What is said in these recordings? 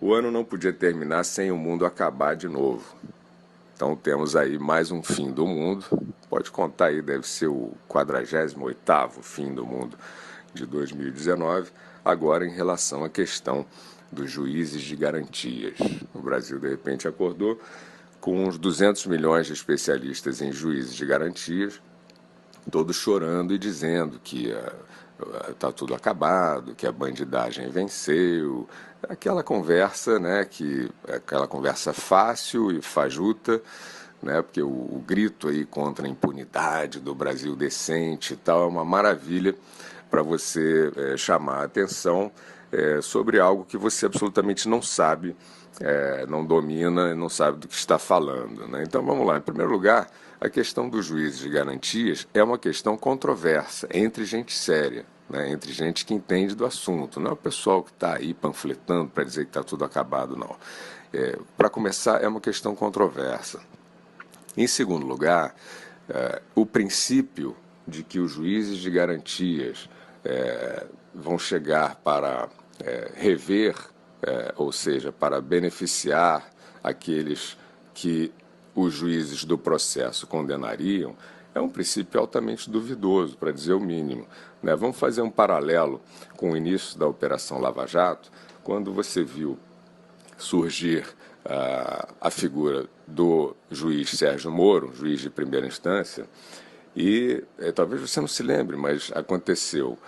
O ano não podia terminar sem o mundo acabar de novo. Então temos aí mais um fim do mundo. Pode contar aí, deve ser o 48º fim do mundo de 2019. Agora em relação à questão dos juízes de garantias. O Brasil, de repente, acordou com uns 200 milhões de especialistas em juízes de garantias, todos chorando e dizendo que está tudo acabado, que a bandidagem venceu, aquela conversa, né, aquela conversa fácil e fajuta, né, porque o grito aí contra a impunidade do Brasil decente e tal é uma maravilha para você chamar a atenção sobre algo que você absolutamente não sabe, não domina, não sabe do que está falando, né? Então vamos lá. Em primeiro lugar, a questão dos juízes de garantias é uma questão controversa entre gente séria, né? Entre gente que entende do assunto. Não é o pessoal que está aí panfletando para dizer que está tudo acabado, não. Para começar, é uma questão controversa. Em segundo lugar, o princípio de que os juízes de garantias vão chegar para rever, ou seja, para beneficiar aqueles que os juízes do processo condenariam, é um princípio altamente duvidoso, para dizer o mínimo, né? Vamos fazer um paralelo com o início da Operação Lava Jato, quando você viu surgir a figura do juiz Sérgio Moro, juiz de primeira instância, e talvez você não se lembre, mas aconteceu.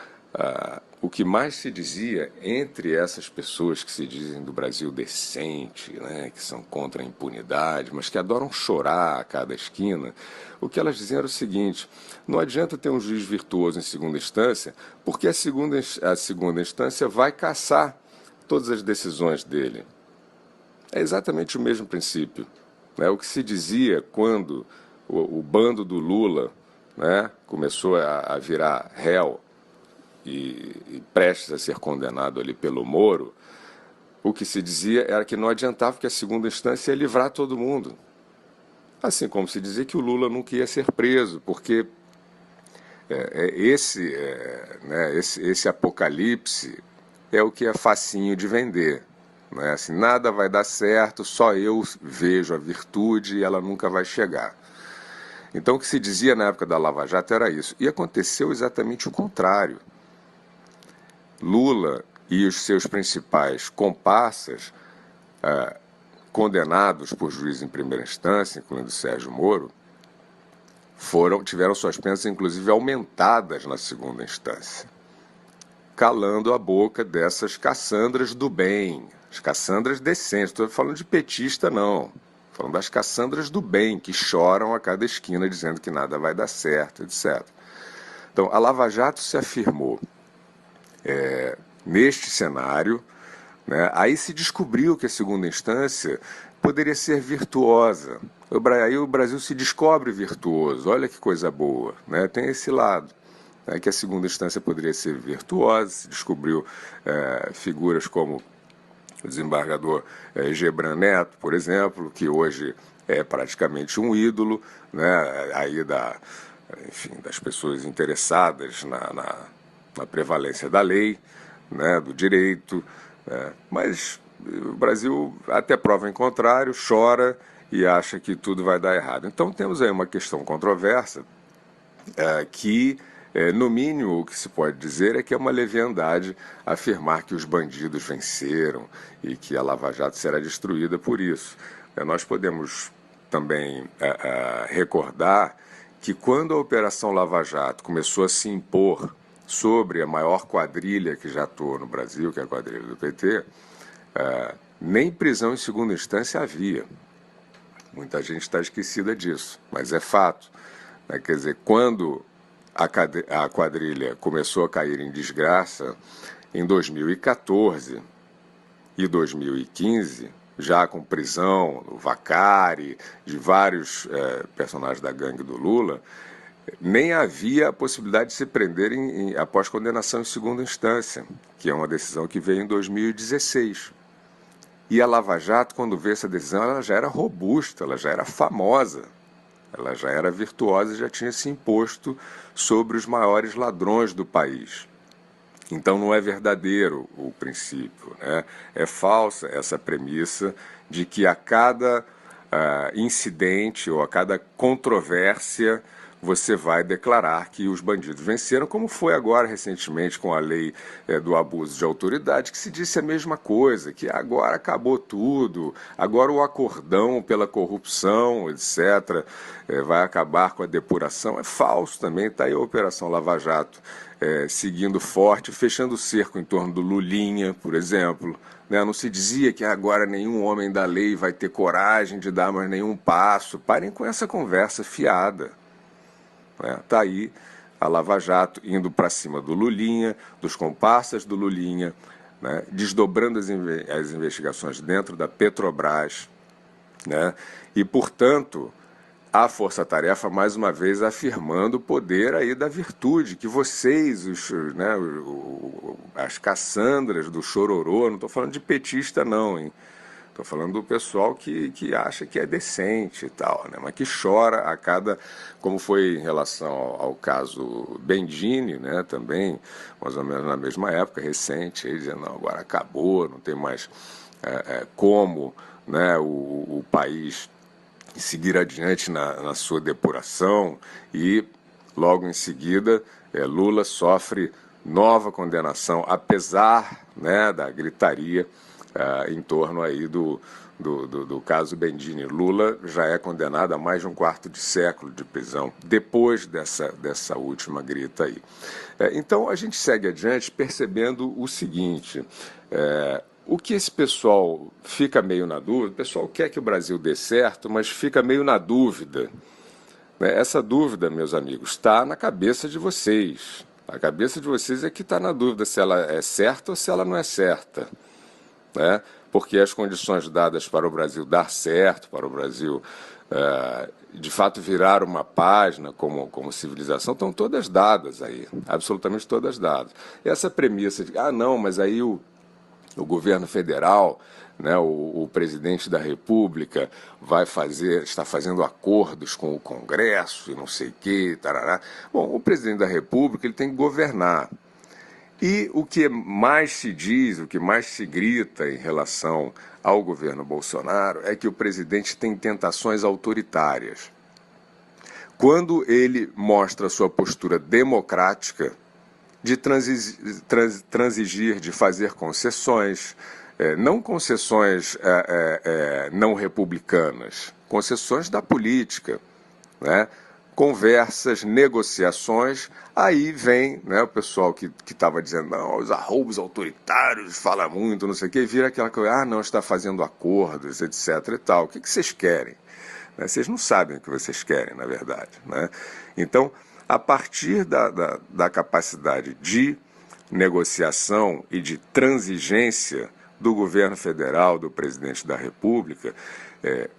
O que mais se dizia entre essas pessoas que se dizem do Brasil decente, né, que são contra a impunidade, mas que adoram chorar a cada esquina, o que elas diziam era o seguinte: não adianta ter um juiz virtuoso em segunda instância, porque a segunda instância vai cassar todas as decisões dele. É exatamente o mesmo princípio, né? O que se dizia quando o bando do Lula, né, começou a virar réu e prestes a ser condenado ali pelo Moro, o que se dizia era que não adiantava, que a segunda instância ia livrar todo mundo. Assim como se dizia que o Lula nunca ia ser preso, porque esse apocalipse é o que é facinho de vender. Não é assim, nada vai dar certo, só eu vejo a virtude e ela nunca vai chegar. Então o que se dizia na época da Lava Jato era isso. E aconteceu exatamente o contrário. Lula e os seus principais comparsas, condenados por juiz em primeira instância, incluindo Sérgio Moro, tiveram suas penas, inclusive, aumentadas na segunda instância, calando a boca dessas Cassandras do bem, as Cassandras decentes. Estou falando de petista, não. Falando das Cassandras do bem, que choram a cada esquina dizendo que nada vai dar certo, etc. Então, a Lava Jato se afirmou neste cenário, né? Aí se descobriu que a segunda instância poderia ser virtuosa. Aí o Brasil se descobre virtuoso. Olha que coisa boa, né? Tem esse lado, né, que a segunda instância poderia ser virtuosa. Se descobriu figuras como o desembargador Gebran Neto, por exemplo, que hoje é praticamente um ídolo, né, aí das pessoas interessadas na prevalência da lei, né, do direito, né, mas o Brasil, até prova em contrário, chora e acha que tudo vai dar errado. Então temos aí uma questão controversa que, no mínimo, o que se pode dizer é que é uma leviandade afirmar que os bandidos venceram e que a Lava Jato será destruída por isso. Nós podemos também recordar que quando a Operação Lava Jato começou a se impor sobre a maior quadrilha que já atuou no Brasil, que é a quadrilha do PT, nem prisão em segunda instância havia. Muita gente está esquecida disso, mas é fato. Quer dizer, quando a quadrilha começou a cair em desgraça, em 2014 e 2015, já com prisão, o Vacari, de vários personagens da gangue do Lula, nem havia a possibilidade de se prenderem após condenação em segunda instância, que é uma decisão que veio em 2016. E a Lava Jato, quando veio essa decisão, ela já era robusta, ela já era famosa, ela já era virtuosa e já tinha se imposto sobre os maiores ladrões do país. Então não é verdadeiro o princípio, né? É falsa essa premissa de que a cada incidente ou a cada controvérsia você vai declarar que os bandidos venceram, como foi agora recentemente com a lei do abuso de autoridade, que se disse a mesma coisa, que agora acabou tudo, agora o acordão pela corrupção, etc., vai acabar com a depuração. É falso também, está aí a Operação Lava Jato seguindo forte, fechando o cerco em torno do Lulinha, por exemplo. Não se dizia que agora nenhum homem da lei vai ter coragem de dar mais nenhum passo. Parem com essa conversa fiada. Está aí a Lava Jato indo para cima do Lulinha, dos comparsas do Lulinha, né, desdobrando as investigações dentro da Petrobras, né, e, portanto, a Força-Tarefa, mais uma vez, afirmando o poder aí da virtude, que vocês, as Cassandras do Chororô, não estou falando de petista não, hein? Estou falando do pessoal que acha que é decente e tal, né? Mas que chora a cada, como foi em relação ao caso Bendini, né? Também, mais ou menos na mesma época, recente, aí, dizendo, não, agora acabou, não tem mais como, né, o país seguir adiante na sua depuração, e logo em seguida Lula sofre nova condenação, apesar, né, da gritaria em torno aí do caso Bendini. Lula já é condenado a mais de um quarto de século de prisão, depois dessa última grita aí. Então a gente segue adiante percebendo o seguinte, o que esse pessoal fica meio na dúvida, o pessoal quer que o Brasil dê certo, mas fica meio na dúvida. Essa dúvida, meus amigos, está na cabeça de vocês. A cabeça de vocês é que está na dúvida se ela é certa ou se ela não é certa. Porque as condições dadas para o Brasil dar certo, para o Brasil de fato virar uma página como civilização, estão todas dadas aí, absolutamente todas dadas. Essa premissa de, não, mas aí o governo federal, né, o presidente da República está fazendo acordos com o Congresso e não sei o quê, tarará. Bom, o presidente da República ele tem que governar. E o que mais se diz, o que mais se grita em relação ao governo Bolsonaro é que o presidente tem tentações autoritárias. Quando ele mostra sua postura democrática de transigir, de fazer concessões, não concessões não republicanas, concessões da política, né? Conversas, negociações, aí vem, né, o pessoal que estava dizendo, não, os arroubos autoritários, fala muito, não sei o quê, vira aquela coisa, não, está fazendo acordos, etc. e tal. O que vocês querem? Vocês não sabem o que vocês querem, na verdade. Né? Então, a partir da capacidade de negociação e de transigência do governo federal, do presidente da República,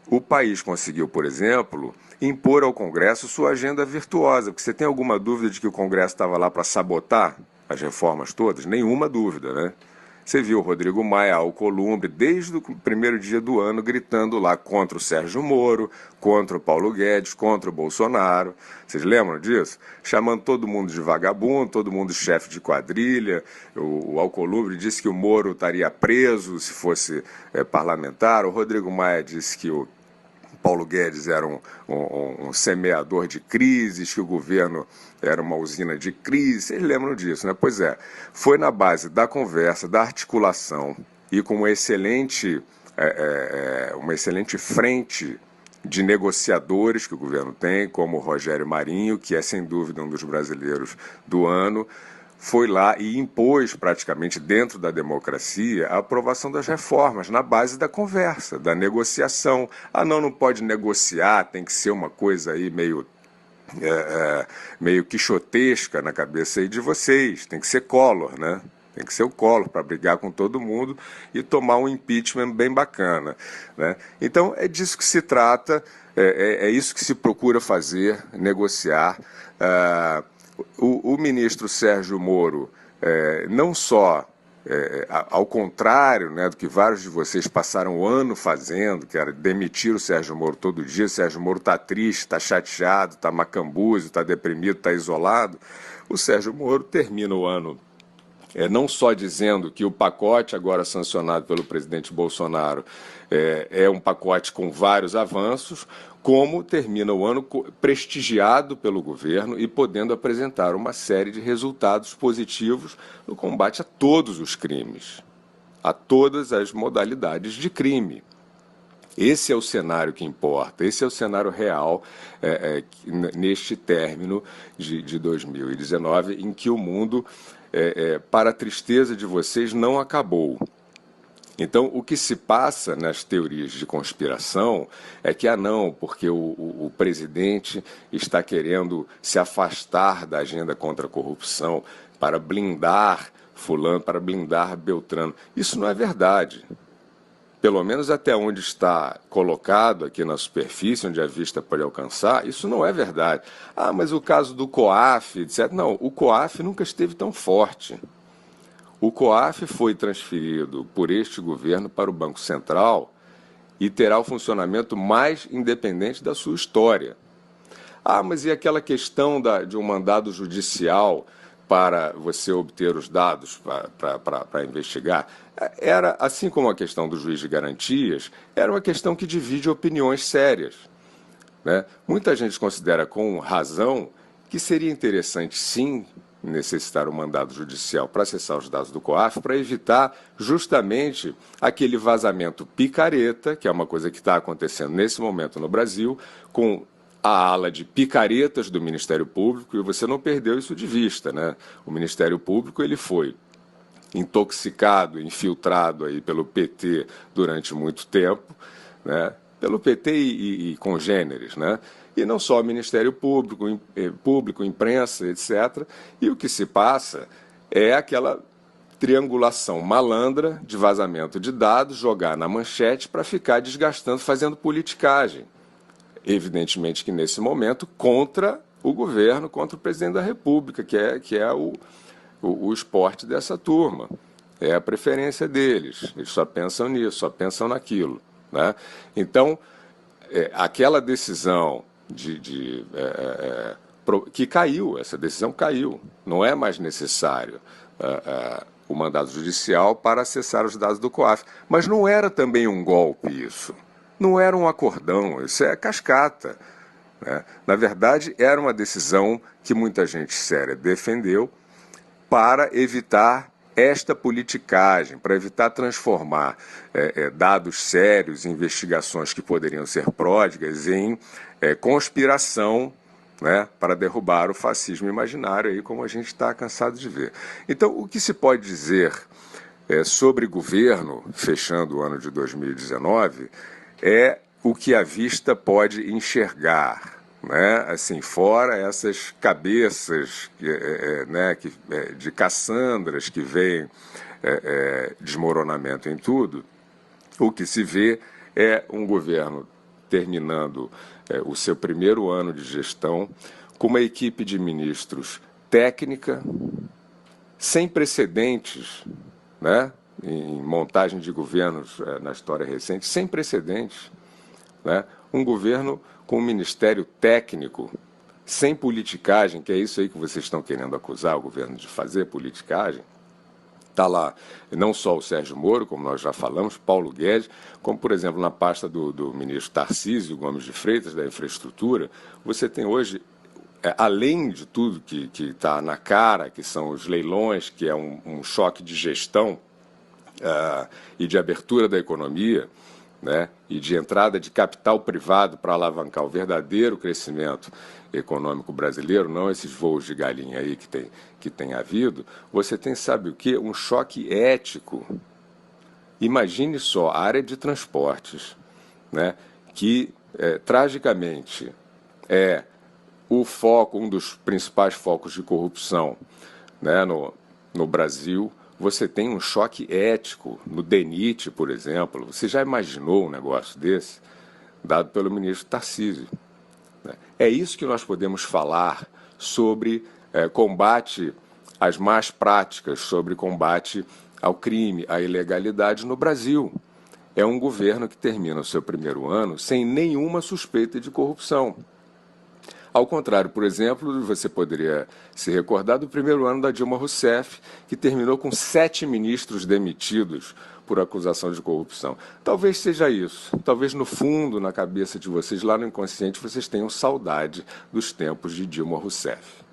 o país conseguiu, por exemplo, impor ao Congresso sua agenda virtuosa. Porque você tem alguma dúvida de que o Congresso estava lá para sabotar as reformas todas? Nenhuma dúvida, né? Você viu o Rodrigo Maia, Alcolumbre, desde o primeiro dia do ano, gritando lá contra o Sérgio Moro, contra o Paulo Guedes, contra o Bolsonaro. Vocês lembram disso? Chamando todo mundo de vagabundo, todo mundo chefe de quadrilha. O Alcolumbre disse que o Moro estaria preso se fosse parlamentar. O Rodrigo Maia disse que o Paulo Guedes era um semeador de crises, que o governo era uma usina de crise. Vocês lembram disso, né? Pois é, foi na base da conversa, da articulação e com uma excelente frente de negociadores que o governo tem, como o Rogério Marinho, que é sem dúvida um dos brasileiros do ano, foi lá e impôs praticamente dentro da democracia a aprovação das reformas na base da conversa, da negociação. Não pode negociar, tem que ser uma coisa aí meio quixotesca na cabeça aí de vocês, tem que ser Collor, né? Tem que ser o Collor para brigar com todo mundo e tomar um impeachment bem bacana. Né? Então, é disso que se trata, é isso que se procura fazer, negociar. O ministro Sérgio Moro, não só, ao contrário, né, do que vários de vocês passaram o ano fazendo, que era demitir o Sérgio Moro todo dia, o Sérgio Moro está triste, está chateado, está macambuzo, está deprimido, está isolado, o Sérgio Moro termina o ano não só dizendo que o pacote agora sancionado pelo presidente Bolsonaro é um pacote com vários avanços, como termina o ano prestigiado pelo governo e podendo apresentar uma série de resultados positivos no combate a todos os crimes, a todas as modalidades de crime. Esse é o cenário que importa, esse é o cenário real neste término de 2019, em que o mundo, para a tristeza de vocês, não acabou. Então, o que se passa nas teorias de conspiração é que, não, porque o presidente está querendo se afastar da agenda contra a corrupção para blindar fulano, para blindar Beltrano. Isso não é verdade. Pelo menos até onde está colocado aqui na superfície, onde a vista pode alcançar, isso não é verdade. Mas o caso do COAF, etc. Não, o COAF nunca esteve tão forte. O COAF foi transferido por este governo para o Banco Central e terá o funcionamento mais independente da sua história. Mas e aquela questão de um mandado judicial para você obter os dados para investigar? Era, assim como a questão do juiz de garantias, era uma questão que divide opiniões sérias, né? Muita gente considera com razão que seria interessante, sim, necessitar um mandado judicial para acessar os dados do COAF, para evitar justamente aquele vazamento picareta, que é uma coisa que está acontecendo nesse momento no Brasil, com a ala de picaretas do Ministério Público, e você não perdeu isso de vista, né? O Ministério Público ele foi intoxicado, infiltrado aí pelo PT durante muito tempo, né? Pelo PT e congêneres, né? E não só o Ministério Público, imprensa, etc. E o que se passa é aquela triangulação malandra de vazamento de dados, jogar na manchete para ficar desgastando, fazendo politicagem. Evidentemente que nesse momento contra o governo, contra o presidente da República, que é o esporte dessa turma. É a preferência deles. Eles só pensam nisso, só pensam naquilo, né? Então, aquela decisão que caiu, essa decisão caiu. Não é mais necessário o mandado judicial para acessar os dados do COAF. Mas não era também um golpe isso. Não era um acordão, isso é cascata, né? Na verdade, era uma decisão que muita gente séria defendeu para evitar esta politicagem, para evitar transformar dados sérios, investigações que poderiam ser pródigas, em conspiração, né, para derrubar o fascismo imaginário, aí, como a gente está cansado de ver. Então, o que se pode dizer sobre governo, fechando o ano de 2019, é o que a vista pode enxergar, né? Assim, fora essas cabeças de Cassandras que veem desmoronamento em tudo, o que se vê é um governo terminando o seu primeiro ano de gestão com uma equipe de ministros técnica, sem precedentes, né? Em montagem de governos na história recente, sem precedentes, né? Um governo com um ministério técnico, sem politicagem, que é isso aí que vocês estão querendo acusar o governo de fazer, politicagem. Está lá não só o Sérgio Moro, como nós já falamos, Paulo Guedes, como, por exemplo, na pasta do ministro Tarcísio Gomes de Freitas, da infraestrutura, você tem hoje, além de tudo que está na cara, que são os leilões, que é um choque de gestão e de abertura da economia, né, e de entrada de capital privado para alavancar o verdadeiro crescimento econômico brasileiro, não esses voos de galinha aí que tem havido, você tem, sabe o quê? Um choque ético. Imagine só a área de transportes, né, que, tragicamente, é o foco, um dos principais focos de corrupção, né, no Brasil. Você tem um choque ético no DENIT, por exemplo. Você já imaginou um negócio desse? Dado pelo ministro Tarcísio. É isso que nós podemos falar sobre combate às más práticas, sobre combate ao crime, à ilegalidade no Brasil. É um governo que termina o seu primeiro ano sem nenhuma suspeita de corrupção. Ao contrário, por exemplo, você poderia se recordar do primeiro ano da Dilma Rousseff, que terminou com 7 ministros demitidos por acusação de corrupção. Talvez seja isso. Talvez no fundo, na cabeça de vocês, lá no inconsciente, vocês tenham saudade dos tempos de Dilma Rousseff.